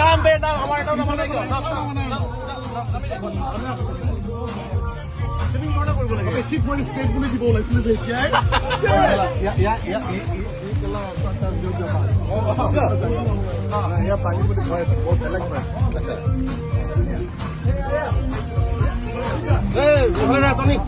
নাম বে নাম আমার এটাও নাম নাই বেশি করে স্টেট গুলি দিব লাইসেন্স দেখি পানি বলে ভয় বহুত বেলেগ হয় এই ওখানে না টনিক